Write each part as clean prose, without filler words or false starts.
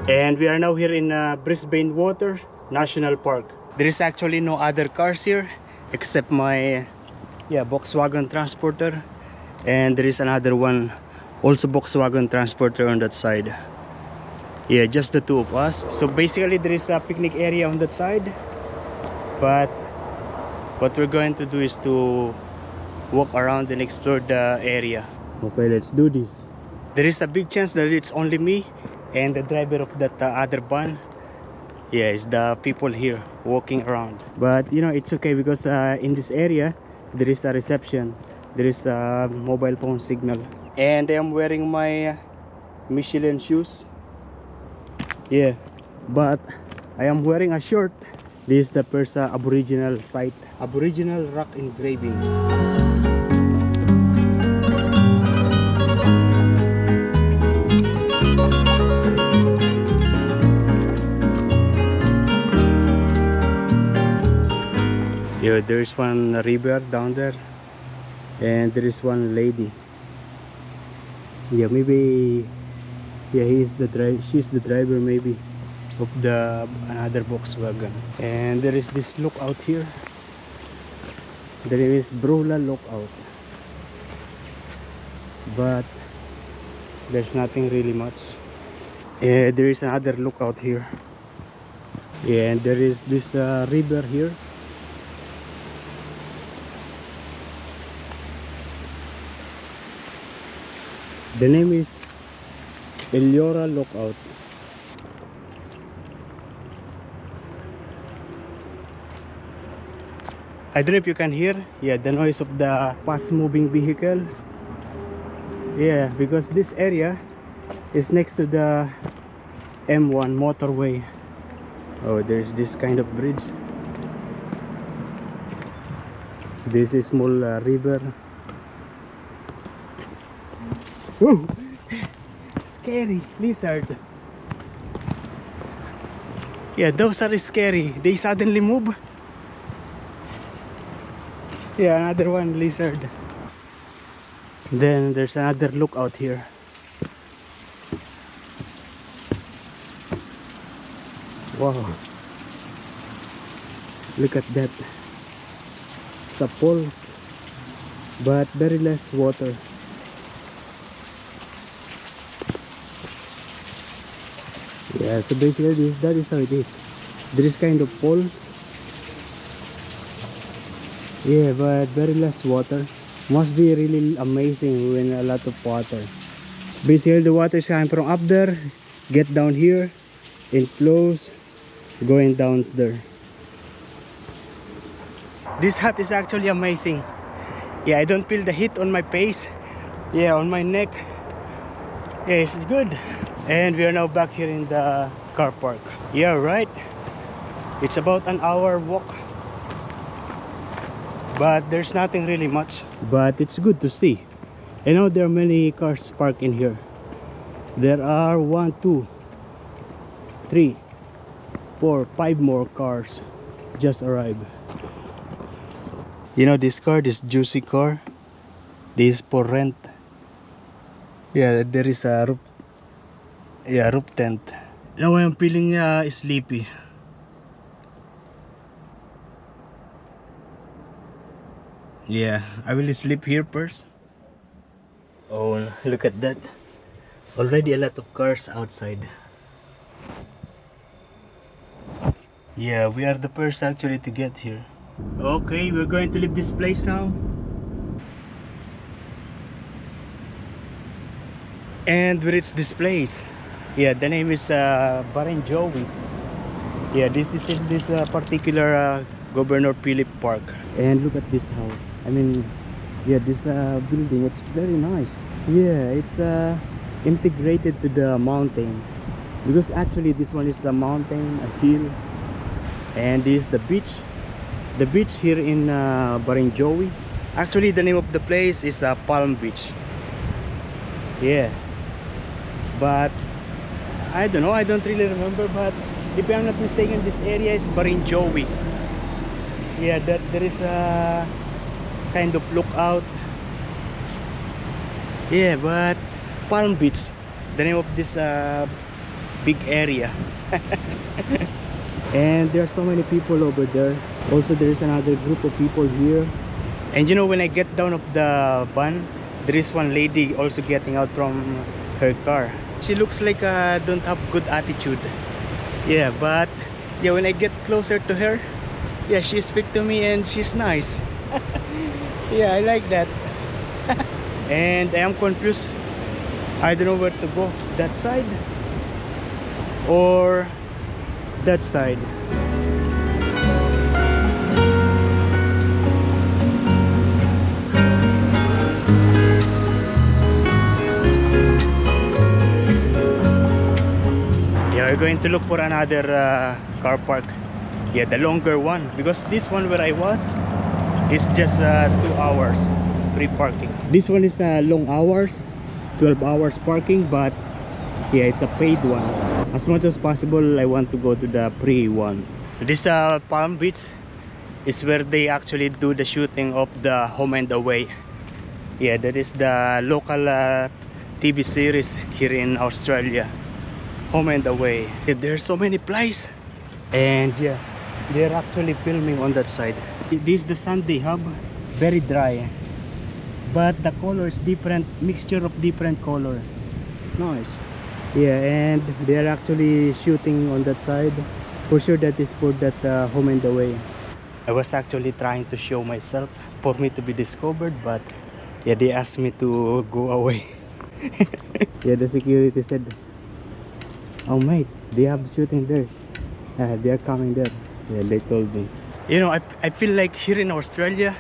And we are now here in Brisbane Water National Park. There is actually no other cars here except my Volkswagen Transporter, and there is another one, also Volkswagen Transporter on that side. Yeah, just the two of us. So basically there is a picnic area on that side, but what we're going to do is to walk around and explore the area. Okay, let's do this. There is a big chance that it's only me and the driver of that other van. Yeah, it's the people here walking around, but you know, it's okay because in this area there is a reception, there is a mobile phone signal. And I am wearing my Michelin shoes. Yeah, but I am wearing a shirt. This is the Persa Aboriginal site, Aboriginal rock engravings. Yeah, there is one river down there, and there is one lady. Yeah, maybe, yeah, she's the driver maybe of the another Volkswagen. And there is this lookout here. There is Brula lookout, but there's nothing really much. Yeah, there is another lookout here. Yeah, and there is this river here. The name is Eliora Lookout. I don't know if you can hear, yeah, the noise of the fast moving vehicles. Yeah, because this area is next to the M1 motorway. Oh, there's this kind of bridge. This is small river. Whoa! Scary lizard. Yeah, those are scary. They suddenly move. Yeah, another one, lizard. Then there's another lookout here. Wow, look at that. It's a pulse, but very less water. Yeah, so basically that is how it is. There is kind of pulse. Yeah, but very less water. Must be really amazing when a lot of water. So basically the water is coming from up there, get down here, and flows, going down there. This hat is actually amazing. Yeah, I don't feel the heat on my face. Yeah, on my neck. Yeah, it's good. And we are now back here in the car park. Yeah, right. It's about an hour walk, but there's nothing really much. But it's good to see. I know there are many cars parked in here. There are 1, 2, 3, 4, 5 more cars just arrived. You know this car, this juicy car, this is for rent. Yeah, there is a roof. Yeah, roof tent. Now I'm feeling sleepy. Yeah, I will sleep here first. Oh, look at that. Already a lot of cars outside. Yeah, we are the first actually to get here. Okay, we're going to leave this place now. And we reached this place. Yeah, the name is Barin Joey. Yeah, this is in this particular Governor Philip Park. And look at this house. I mean, yeah, this building, it's very nice. Yeah, it's integrated to the mountain. because actually this one is a mountain, a hill, and this is the beach. The beach here in Barinjowi. Actually, the name of the place is Palm Beach. Yeah, but I don't know, I don't really remember, but if I'm not mistaken, this area is Barinjowi. Yeah, that there is a kind of lookout. Yeah, but Palm Beach, the name of this big area. And there are so many people over there. Also, there is another group of people here. And you know, when I get down of the van, there is one lady also getting out from her car. She looks like don't have good attitude. Yeah, but yeah, when I get closer to her, yeah, she speaks to me and she's nice. Yeah, I like that. And I am confused. I don't know where to go, that side or that side. Yeah, we're going to look for another car park. Yeah, the longer one, because this one where I was is just 2 hours free parking. This one is long hours, 12 hours parking, but yeah, it's a paid one. As much as possible, I want to go to the free one. This Palm Beach is where they actually do the shooting of the Home and Away. Yeah, that is the local TV series here in Australia, Home and Away. Yeah, there are so many places, and yeah, they're actually filming on that side. This is the sand they have, very dry, but the color is different, mixture of different color. Nice. Yeah, and they are actually shooting on that side. For sure that is for that Home and Away. I was actually trying to show myself for me to be discovered, but yeah, they asked me to go away. Yeah, the security said, "Oh mate, they have shooting there. They are coming there." Yeah, they told me. You know, I feel like here in Australia,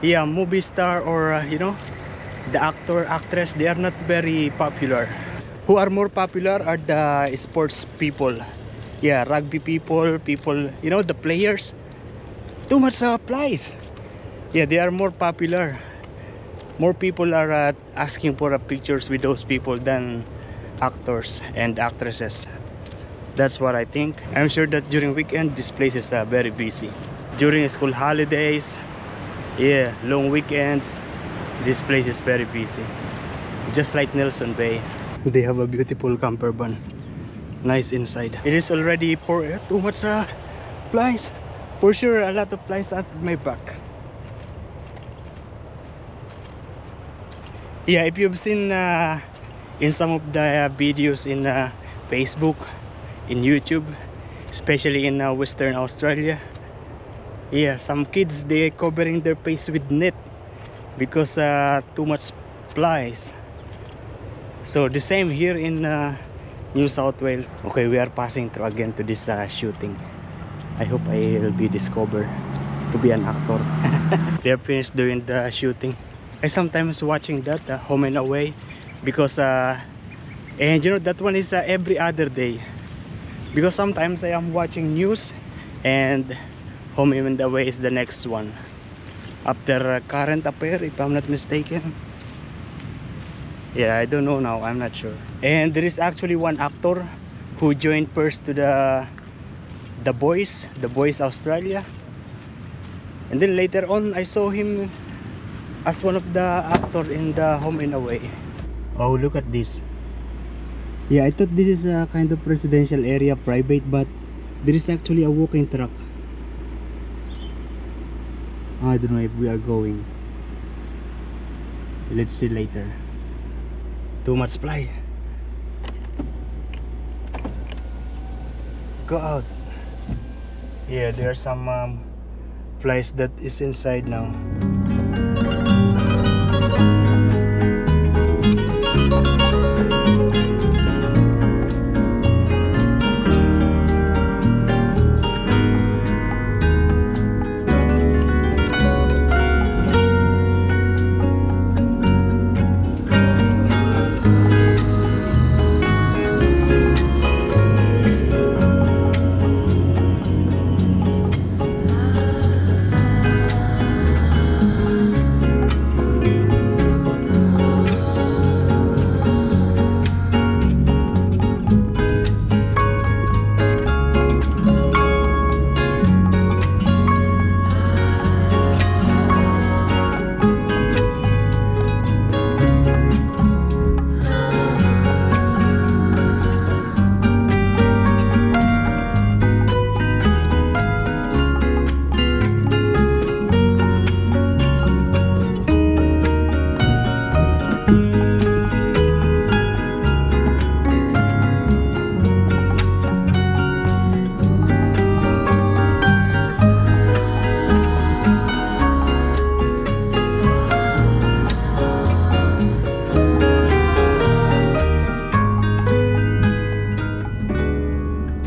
yeah, movie star or you know, the actor, actress, they are not very popular. Who are more popular are the sports people. Yeah, rugby people, you know, the players. Too much supplies. Yeah, they are more popular. More people are asking for pictures with those people than actors and actresses. That's what I think. I'm sure that during weekend this place is very busy. During school holidays, yeah, long weekends, this place is very busy. Just like Nelson Bay. They have a beautiful camper van. Nice inside. It is already too much flies. For sure, a lot of flies at my back. Yeah, if you've seen in some of the videos in Facebook, in YouTube, especially in Western Australia, yeah, some kids, they covering their face with net because too much flies. So the same here in New South Wales. Okay, we are passing through again to this shooting. I hope I will be discovered to be an actor. They're finished doing the shooting. I sometimes watching that Home and Away because and you know, that one is every other day, because sometimes I am watching news and Home and Away is the next one after current affair, if I'm not mistaken. Yeah, I don't know now, I'm not sure. And there is actually one actor who joined first to the Boys Australia, and then later on I saw him as one of the actors in the Home and Away. Oh, look at this. Yeah, I thought this is a kind of residential area, private, but there is actually a walking track. I don't know if we are going. Let's see later. Too much fly. Go out. Yeah, there are some flies that is inside now.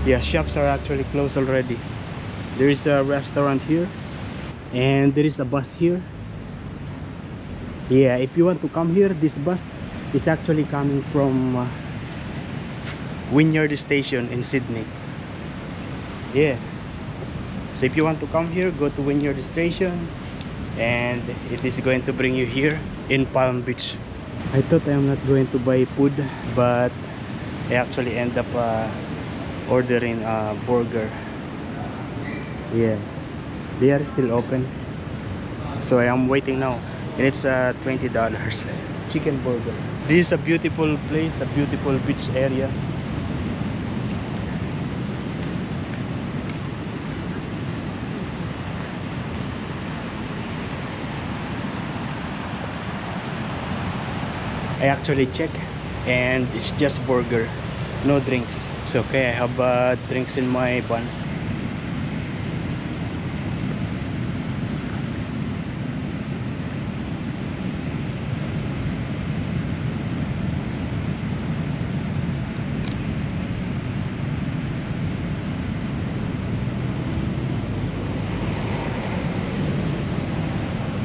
Yeah, shops are actually closed already. There is a restaurant here, and there is a bus here. Yeah, if you want to come here, this bus is actually coming from Wynyard Station in Sydney. Yeah, so if you want to come here, go to Wynyard Station, and it is going to bring you here in Palm Beach. I thought I am not going to buy food, but I actually end up ordering a burger. Yeah, they are still open, so I am waiting now, and it's $20 chicken burger. This is a beautiful place, a beautiful beach area. I actually check, and it's just burger, no drinks. It's okay, I have drinks in my bun.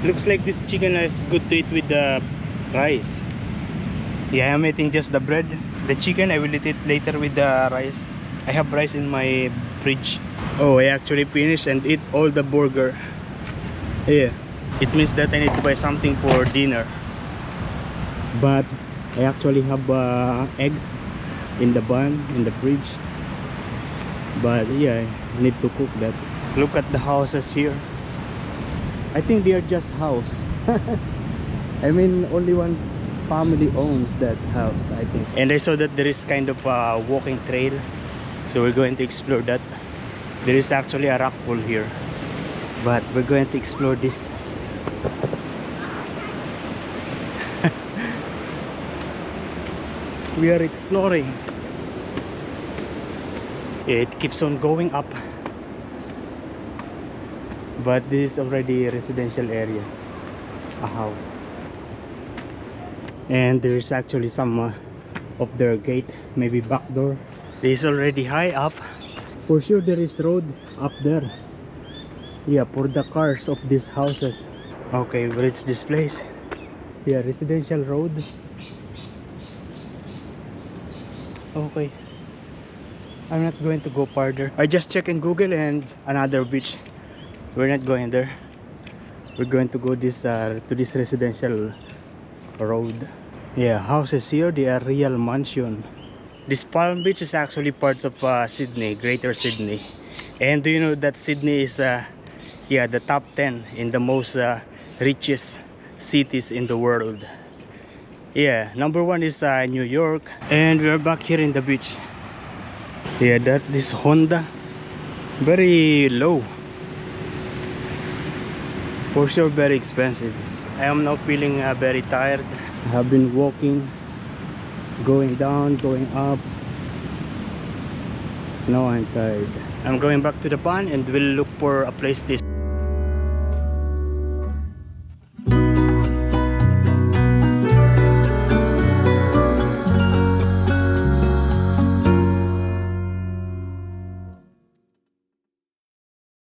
Looks like this chicken is good to eat with the rice. Yeah, I'm eating just the bread. The chicken I will eat it later with the rice. I have rice in my fridge. Oh, I actually finished and eat all the burger. Yeah, it means that I need to buy something for dinner. But I actually have eggs in the bun in the fridge. But yeah, I need to cook that. Look at the houses here. I think they are just house. I mean, only one family owns that house, I think. And I saw that there is kind of a walking trail, so we're going to explore that. There is actually a rock pool here, but we're going to explore this. We are exploring. It keeps on going up, but this is already a residential area, a house. And there's actually some of their gate, maybe back door. This is already high up. For sure there is road up there. Yeah, for the cars of these houses. Okay, well, it's this place. Yeah, residential road. Okay, I'm not going to go further. I just checked in Google and another beach. We're not going there. We're going to go this to this residential road. Yeah, houses here, they are real mansion. This Palm Beach is actually part of Sydney, Greater Sydney. And do you know that Sydney is yeah, the top 10 in the most richest cities in the world. Yeah, number 1 is New York. And we're back here in the beach. Yeah, that is Honda, very low. For sure very expensive. I am now feeling very tired. I have been walking, going down, going up. Now I'm tired. I'm going back to the pond and we'll look for a place to